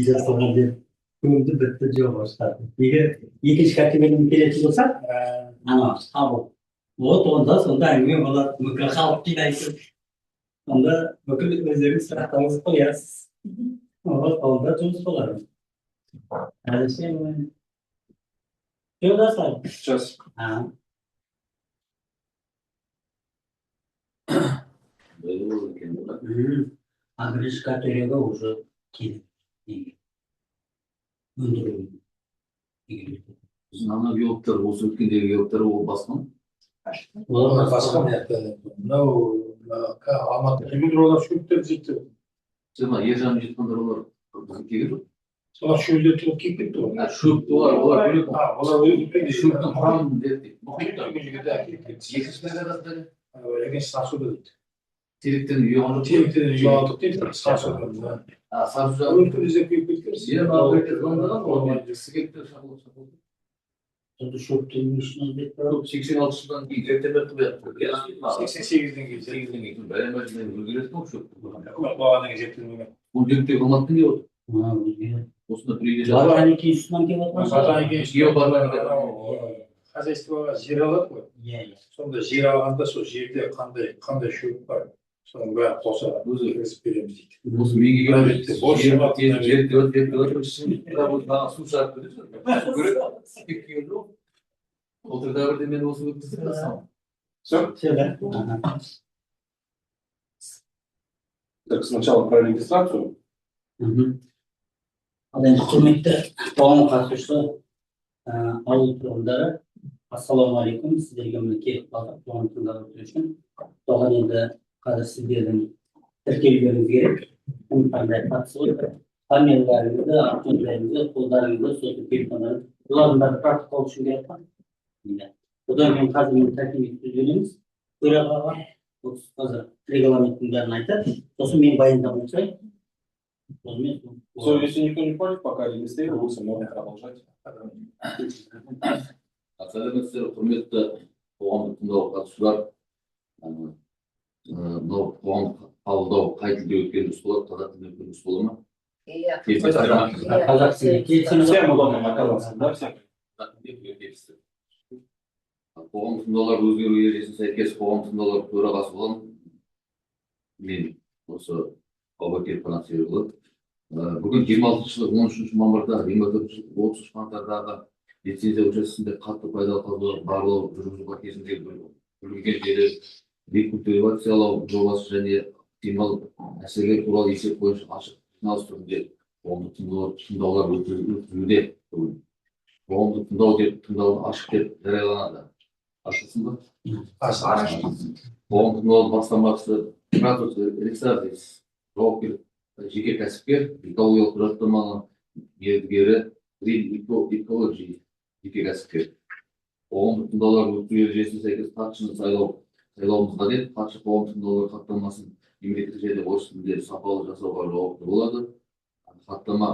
жасалған деп көңілді бітті жоқ бастады. Егер екінші категорияны келетін болсақ, ана қабыл. Вот онда сонда әңгіме болады. Мүмкін халық жинайсыз. Онда бүкіл өздеріңіз сұрақтарыңызды қоясыз. Онда жұмыс болады. Әлішер жоқ жасал. Сейчас. А бірінші категорияға уже келеді. Ана биологтар осы өткендегі биологтар ол басқа ма? Олар басқа мынау Алматы химиялық шөптер зерттеп. Жаңа ержан жеткендар олар бізге жоқ. Солар шөлде тұрып келіп кетті ғой. Шөп олар бөлек. Олар шөптің құрамын зерттейді. екінші сарсуда дейді. Теректен ұйыған жоқ. Теректен ұйыған дейді. Сарсуда. Сарсуда. Өлкілізде күйіп кеткен. Сонда шөптің ішінен бет бар. 86 жылдан кейін теректен бет 88-ден кейін. Бәрі өзгересің ол шөп. Бағадан кейін зерттелмеген. Бұл жігіттер қымбаттың деп отыр. Осында бірейде жатыр. Ботаники үстінен келіп Ботаники хозяйствоға жер алады ғой. Сонда жер алғанда сол жерде қандай шөп бар. Соның бәрін қоса өзі кірісіп береміз дейді. Осы менге су шығарып бересің. Отырда бірде мен осы өткізіп қасам. Так, сначала про регистрацию. Құрметті қоғам қатысушылар, ауыл тұрғындары, ассаламу алейкум. Сіздерге мінекей қоғам тыңдап отыру үшін соған енді қазір сіздердің тіркелулеріңіз керек. Қандай қатысып панелдеріңізді, активтеріңізді, қолдарыңызды, сосын телефондарын. Бұлардың бәрі протокол үшін керек па? Одан кейін қазір мен тәкімет сөйлеміз. Төрағаға қазір регламенттің бәрін айтады. Сосын мен баяндап отырайын. Все, если никто не против, пока регистрируется, можно продолжать. Сәлеметсіздер, құрметті қоғамдық тыңдау қатысушылар. Мынау қоғамдық қабылдау қай тілде өткен дұрыс болады, қазақ тілде өткен дұрыс бола ма? Қазақ тілде Всем удобно оказаться, да, всем? Қоғамдық тыңдаулар өзгеру ережесіне сәйкес қоғамдық тыңдаулар төрағасы боламын. Мен осы Абакер Қанат Серікұлы. Бүгін 26-13 мамырда, 24-30 қаңтардағы лицензия учаскесінде қатты пайдалы қазбалар барлау жүргізу кезінде бүлінген жері рекультивациялау жобасы және ықтимал мәселелер туралы есеп бойынша ашық жиналыс түрінде қоғамдық тыңдаулар өткізілуде. Қоғамдық тыңдау деп тыңдаудың ашық деп жарияланады. Ашықсың ба? Ашық. Қоғамдық тыңдаудың бастамашысы Пратус Александрович, жауапкер жеке кәсіпкер, экологиялық құжаттаманың мердігері Green Ecology жеке кәсіпкер. Қоғамдық тыңдаулар өткізу ережесіне сәйкес хатшыны сайлауымызға деді. Хатшы қоғамдық тыңдаулар хаттамасын мемлекеттік және орыс тілінде сапалы жасауға жауапты болады. Хаттама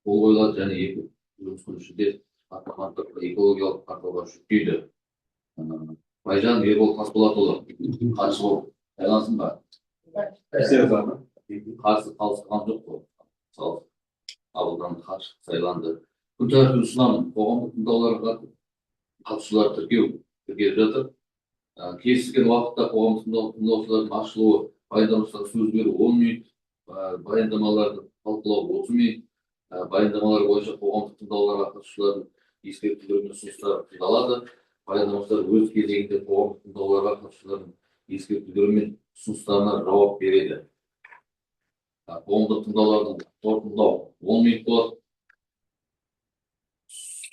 қол қойылады және екі жұмыс күні ішінде хаттаманы экологиялық картаға жүктейді. Байжан Ербол Тасболатұлы, хатшы болып сайлансын ба? Қарсы қалысқан жоқ қой. Мысалы, қабылданды, хатшы сайланды. Күн тәртібін ұсынамын. Қоғамдық тыңдауларға қатысушылар тіркеліп жатыр. Келісілген уақытта қоғамдық тыңдаушылардың ашылуы, баяндамашыларға сөз беру 10 минут, баяндамаларды талқылау 30 минут, баяндамалар бойынша қоғамдық тыңдауларға қатысушылардың ескертулері мен ұсыныстары тыңдалады. Баяндамашылар өз кезегінде қоғамдық тыңдауларға қатысушылардың ескертулері мен ұсыныстарына жауап береді. Қоғамдық тыңдаулардың қорытындылау 10 минут болады.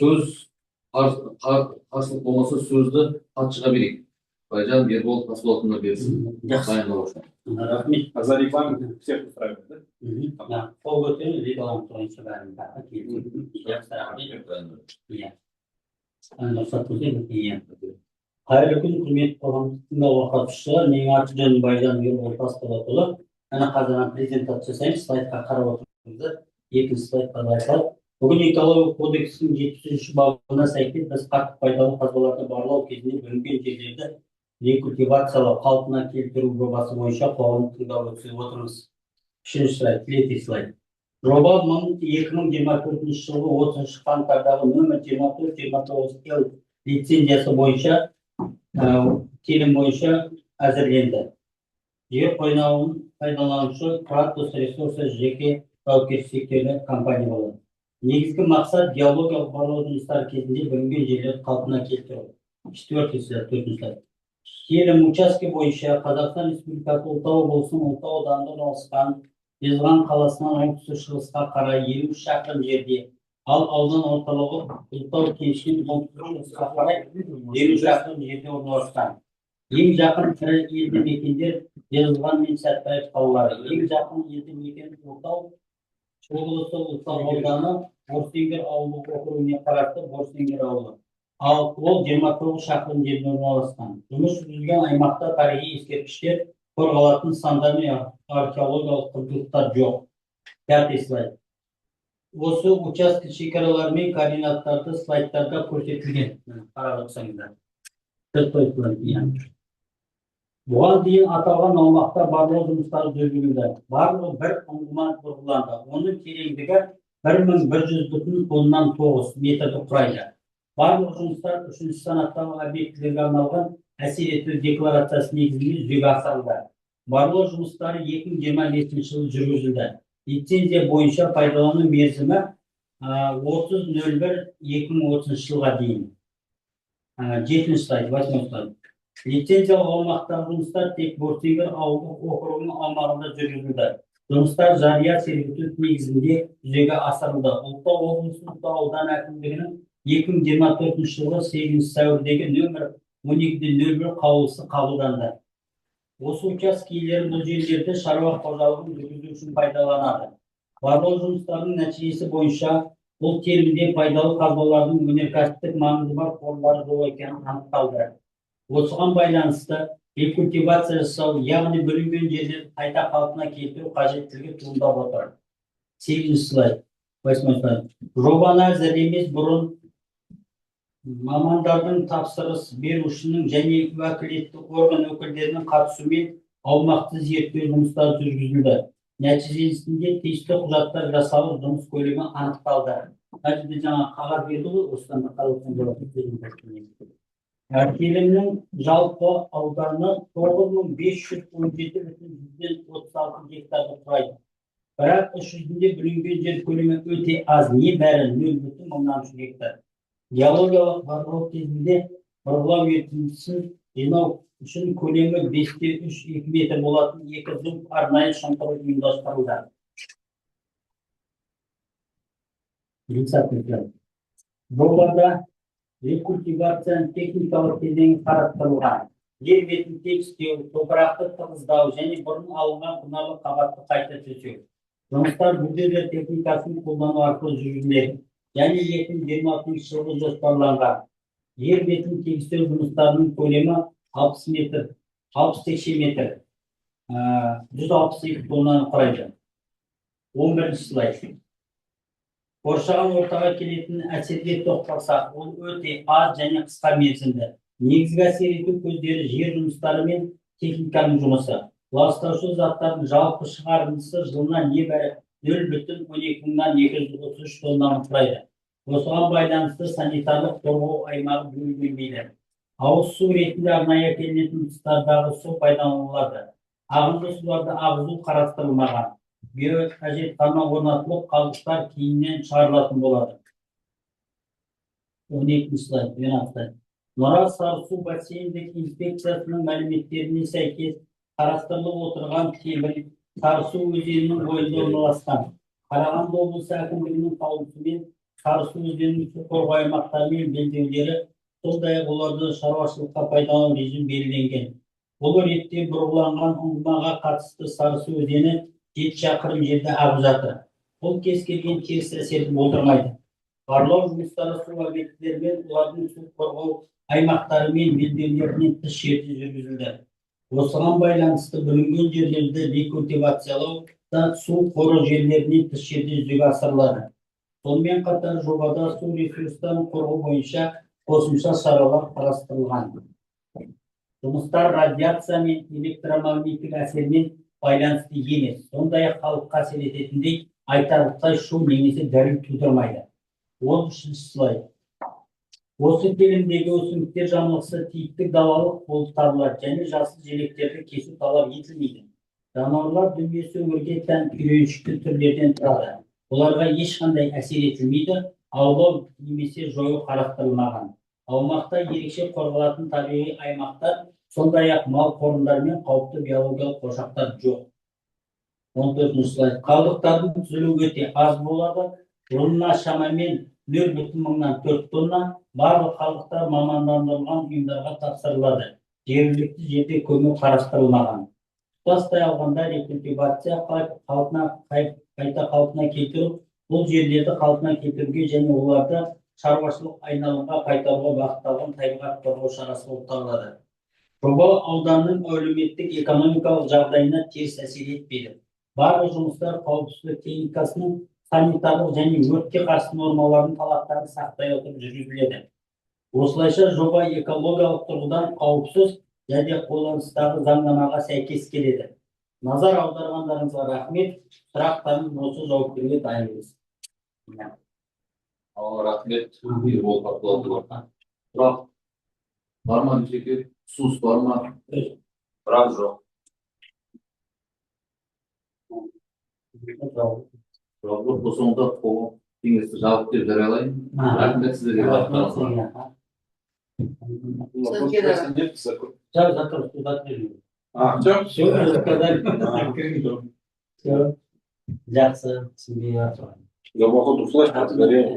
Сөз қарсылық болмаса сөзді хатшыға берейік. Байжан Ербол Тасболатұлына берсін. Рахмет. За рекламу всех устраивает, да? Қол көтеріңіз, рекламаны тұрғанша бәрін қайырлы күн, құрметті қоғамдық тыңдауға қатысушылар. Менің аты жөнім Байжан Ербол Тасболатұлы. Қазір презентация жасаймыз, слайдқа қарап отырыңыздар. Екінші слайдқа байқалып, Бүгін экология кодексінің 73 бабына сәйкес біз қатты пайдалы қазбаларды барлау кезінде бөлінген жерлерді рекультивациялау, қалпына келтіру жобасы бойынша қоғамдық тыңдау өткізіп отырмыз. Үшінші слайд, третий слайд. Жоба 2024 жылғы 30 қаңтардағы нөмір 24-29 лицензиясы бойынша телім бойынша әзірленді. Жер қойнауын пайдаланушы Kratos Resources жеке жауапкершіліктегі компания болады. Негізгі мақсат геологиялық барлау жұмыстары кезінде бөлінген жерлерді қалпына келтіру. Четвертый слайд. Телім участке бойынша Қазақстан Республикасы Ұлытау облысының Ұлытау ауданында орналасқан Жезқазған қаласынан оңтүстік-шығысқа қарай 50 шақырым жерде, ал аудан орталығы Ұлытау кенішінен оңтүстік-шығысқа қарай 50 шақырым жерде орналасқан. Ең жақын тірі елді мекендер Жезқазған мен Сәтбаев қалалары. Ең жақын елді мекен Ұлытау облысы Ұлытау ауданы Борсеңгер ауылдық округіне қарасты Борсеңгер ауылы. Ал ол 29 шақырым жерде орналасқан. Жұмыс жүргізілген аймақта тарихи ескерткіштер, қорғалатын нысандар мен археологиялық құндылықтар жоқ. Пятый слайд. Осы участке шекаралары мен координаттарды слайдтарда көрсетілген. Қарап отырсаңыздар. Бұған дейін аталған аумақта барлау жұмыстары жүргізілді. Барлығы бір ұңғыма бұрғыланды. Оның тереңдігі 1100,9 метрді құрайды. Барлық жұмыстар 3-ші санаттағы объектілерге арналған әсер ету декларациясы негізінде жүзеге асырылды. Барлау жұмыстары 2025 жылы жүргізілді. Лицензия бойынша пайдалану мерзімі 30.01.2030 жылға дейін. 7-ші слайд, 8-ші слайд. Лицензиялық аумақтағы жұмыстар тек Борсеңгер ауылдық округінің аумағында жүргізілді. Жұмыстар жария сервитут негізінде жүзеге асырылды. Ұлытау облысы Ұлытау ауданы әкімдігінің 2024 жылғы 8 сәуірдегі нөмір 12-01 қаулысы қабылданды. Осы участке иелері бұл жерлерді шаруа қожалығын жүргізу үшін пайдаланады. Барлау жұмыстарының нәтижесі бойынша бұл телімде пайдалы қазбалардың өнеркәсіптік маңызы бар қорлары жоқ екені анықталды. Осыған байланысты рекультивация жасау, яғни бөлінген жерлерді қайта қалпына келтіру қажеттілігі туындап отыр. 8-ші слайд, 8-ші слайд. Жобаны әзірлемес бұрын мамандардың тапсырыс берушінің және уәкілетті орган өкілдерінің қатысуымен аумақты зерттеу жұмыстары жүргізілді. Нәтижесінде тиісті құжаттар жасалып, жұмыс көлемі анықталды. Әдетте жаңа қағаз берді ғой, осыдан телімнің жалпы ауданы 9517,36 гектарды құрайды. Бірақ іс жүзінде бөлінген жер көлемі өте аз, небәрі 0,3 гектар. Геологиялық барлау кезінде бұрғылау ертіндісін жинау үшін көлемі 5,3 метр болатын 2 зуб арнайы шұңқыр ұйымдастырылды. Жобада рекультивацияның техникалық кезеңі қарастырылған. Жер бетін тегістеу, топырақты тығыздау және бұрын алынған құнарлы қабатты қайта төсеу. Жұмыстар бүлдерлер техникасын қолдану арқылы жүргізіледі. Және 2026 жылғы жоспарланған. Жер бетін тегістеу жұмыстарының көлемі 60 метр, 60 текше метр, 162 тоннаны құрайды. 11-ші слайд. Қоршаған ортаға келетін әсерге тоқталсақ, ол өте аз және қысқа мерзімді. Негізгі әсер ету көздері жер жұмыстары мен техниканың жұмысы. Ластаушы заттардың жалпы шығарындысы жылына небәрі 0,12-233 тоннаны құрайды. Осыған байланысты санитарлық қорғау аймағы бөлінбейді. Ауыз су ретінде арнайы әкелінетін тұстардағы су пайдаланылады. Ағынды суларды ағызу қарастырылмаған. Биоәжетхана орнатылып, қалдықтар кейіннен шығарылатын болады. 12-ші слайд, 12-ші. Нұра Сарысу бассейндік инспекциясының мәліметтеріне сәйкес қарастырылып отырған телім Сарысу өзенінің бойында орналасқан. Қарағанды облысы әкімдігінің қаулысымен Сарысу өзенінің су қорғау аймақтары мен белдеулері, сондай-ақ оларды шаруашылыққа пайдалану режимі белгіленген. Бұл ретте бұрғыланған ұңғымаға қатысты Сарысу өзені 7 шақырым жерде ағып жатыр. Бұл кез келген теріс әсерді болдырмайды. Барлау жұмыстары су объектілері мен олардың су қорғау аймақтары мен белдеулерінен тыс жерде жүргізілді. Осыған байланысты бөлінген жерлерді рекультивациялау да су қоры жерлерінен тыс жерде жүзеге асырылады. Сонымен қатар жобада су ресурстарын қорғау бойынша қосымша шаралар қарастырылған. Жұмыстар радиация мен электромагниттік әсермен байланысты емес, сондай-ақ халыққа әсер ететіндей айтарлықтай шу немесе діріл тудырмайды. 13-ші слайд. Осы телімдегі өсімдіктер жамылғысы типтік далалық болып табылады және жасыл желектерді кесу талап етілмейді. Жануарлар дүниесі өмірге тән үйреншікті түрлерден тұрады. Оларға ешқандай әсер етілмейді, аулау немесе жою қарастырылмаған. Аумақта ерекше қорғалатын табиғи аймақтар, сондай-ақ мал қорымдары мен қауіпті биологиялық ошақтар жоқ. 14-ші слайд. Қалдықтардың түзілуі өте аз болады. Жылына шамамен 0,4 тонна. Барлық қалдықтар мамандандырылған ұйымдарға тапсырылады. Жергілікті жерде көму қарастырылмаған. Тұтастай алғанда рекультивация қайта қалпына келтіру, бұл жерлерді қалпына келтіруге және оларды шаруашылық айналымға қайтаруға бағытталған табиғат қорғау шарасы болып табылады. Жоба ауданның әлеуметтік экономикалық жағдайына теріс әсер етпейді. Барлық жұмыстар қауіпсіздік техникасының санитарлық және өртке қарсы нормалардың талаптарын сақтай отырып жүргізіледі. Осылайша жоба экологиялық тұрғыдан қауіпсіз және қолданыстағы заңнамаға сәйкес келеді. Назар аударғандарыңызға рахмет. Сұрақтарыңыз болса жауап беруге дайынбыз. Рахмет. Ербол Қабдолатұлы. Сұрақ бар ма Дүйсеке? Ұсыныс бар ма? Сұрақ жоқ. Сұрақ жоқ. Бұл соңында қоғам кеңесті жабық деп жариялайын. Рахмет сіздерге барлықтарыңызға. Жақсы, түсінбей жатырмын. Я походу флеш подгорел.